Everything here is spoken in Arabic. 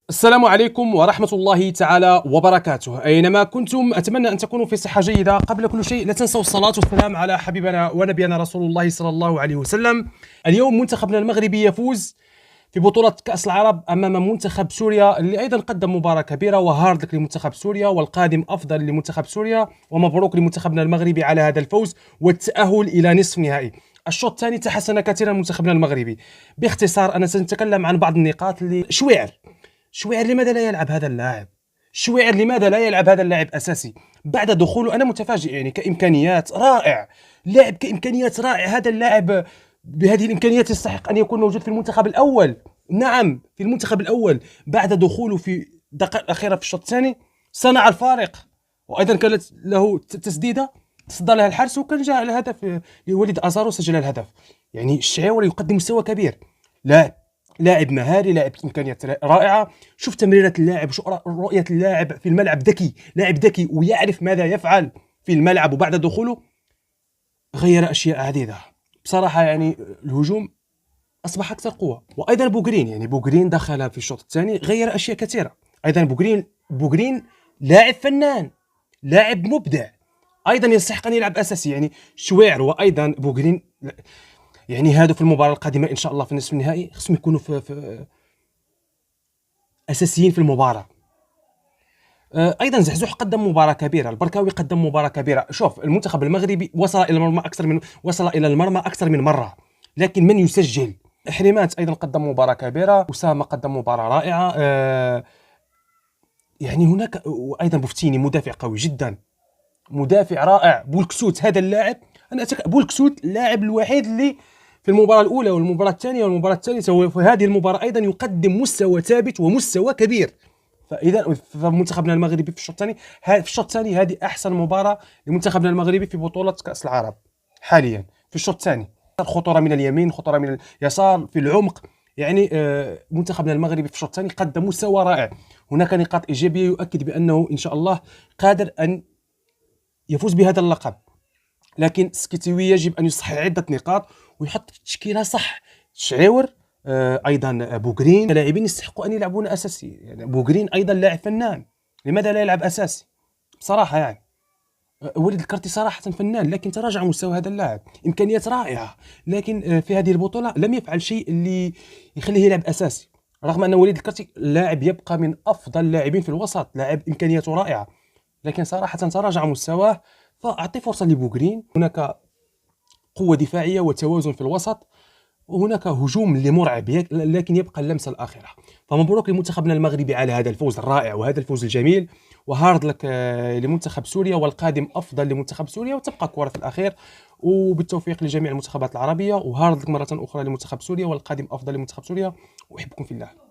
السلام عليكم ورحمة الله تعالى وبركاته. أينما كنتم أتمنى أن تكونوا في صحة جيدة. قبل كل شيء لا تنسوا الصلاة والسلام على حبيبنا ونبينا رسول الله صلى الله عليه وسلم. اليوم منتخبنا المغربي يفوز في بطولة كأس العرب أمام منتخب سوريا اللي أيضا قدم مباراة كبيرة، وهارد لك لمنتخب سوريا والقادم أفضل لمنتخب سوريا، ومبروك لمنتخبنا المغربي على هذا الفوز والتأهل إلى نصف النهائي. الشوط الثاني تحسن كثيرا منتخبنا المغربي. باختصار أنا سنتكلم عن بعض النقاط اللي شويعر لماذا لا يلعب هذا اللاعب؟ شويعر لماذا لا يلعب هذا اللاعب أساسي؟ بعد دخوله أنا متفاجئ، يعني كإمكانيات رائع، لاعب كإمكانيات رائع. هذا اللاعب بهذه الإمكانيات يستحق أن يكون موجود في المنتخب الأول. نعم، في المنتخب الأول. بعد دخوله في الدقائق الأخيرة في الشوط الثاني صنع الفارق، وأيضا كانت له تسديدة تصدى لها الحارس وكان جاء الهدف لوليد أزارو سجل الهدف. يعني الشعيوري يقدم مستوى كبير، لاعب مهاري، لاعب امكانيات رائعه. شوف تمريرات اللاعب، شوف رؤيه اللاعب في الملعب، لاعب ذكي ويعرف ماذا يفعل في الملعب. وبعد دخوله غير اشياء عديده بصراحه، يعني الهجوم اصبح اكثر قوه. وايضا بوغرين دخل في الشوط الثاني غير اشياء كثيره. ايضا بوغرين لاعب فنان، لاعب مبدع، ايضا يستحق ان يلعب اساسي. يعني شويعر وايضا بوغرين، يعني هادو في المباراة القادمة إن شاء الله في النصف النهائي خصهم يكونوا في أساسيين في المباراة. أيضا زحزوح قدم مباراة كبيرة، البركاوي قدم مباراة كبيرة. شوف المنتخب المغربي وصل إلى المرمى أكثر من مرة، لكن من يسجل؟ حريمات أيضا قدم مباراة كبيرة، أسامة قدم مباراة رائعة. يعني هناك أيضا بوفتيني مدافع قوي جدا، مدافع رائع. بولكسوت هذا اللاعب، بولكسوت اللاعب الوحيد اللي في المباراة الأولى والمباراة الثانية والمباراة الثالثة وفي هذه المباراة أيضا يقدم مستوى ثابت ومستوى كبير. فإذا فمنتخبنا المغربي في الشوط الثاني هذه أحسن مباراة لمنتخبنا المغربي في بطولة كأس العرب حاليا. في الشوط الثاني خطورة من اليمين، خطورة من اليسار، في العمق. يعني منتخبنا المغربي في الشوط الثاني قدم مستوى رائع. هناك نقاط إيجابية يؤكد بأنه إن شاء الله قادر أن يفوز بهذا اللقب، لكن سكيتيوي يجب أن يصحح عدة نقاط ويحط تشكيلة صح. شعيور، أيضا بوغرين، لاعبين يستحقوا أن يلعبون أساسي. يعني بوغرين أيضا لاعب فنان، لماذا لا يلعب أساسي؟ بصراحة يعني وليد الكرتي صراحة فنان، لكن تراجع مستوى هذا اللاعب. إمكانيات رائعة، لكن في هذه البطولة لم يفعل شيء اللي يخليه يلعب أساسي، رغم أن وليد الكرتي لاعب يبقى من أفضل اللاعبين في الوسط، لاعب إمكانياته رائعة، لكن صراحة تراجع مستواه. فأعطي فرصة لبوغرين. هناك قوة دفاعية وتوازن في الوسط، وهناك هجوم اللي مرعب، لكن يبقى اللمسة الأخيرة. فمبروك لمنتخبنا المغربي على هذا الفوز الرائع وهذا الفوز الجميل، وهارد لك لمنتخب سوريا، والقادم أفضل لمنتخب سوريا، وتبقى كرة في الأخير. وبالتوفيق لجميع المنتخبات العربية، وهارد لك مرة أخرى لمنتخب سوريا، والقادم أفضل لمنتخب سوريا. وأحبكم في الله.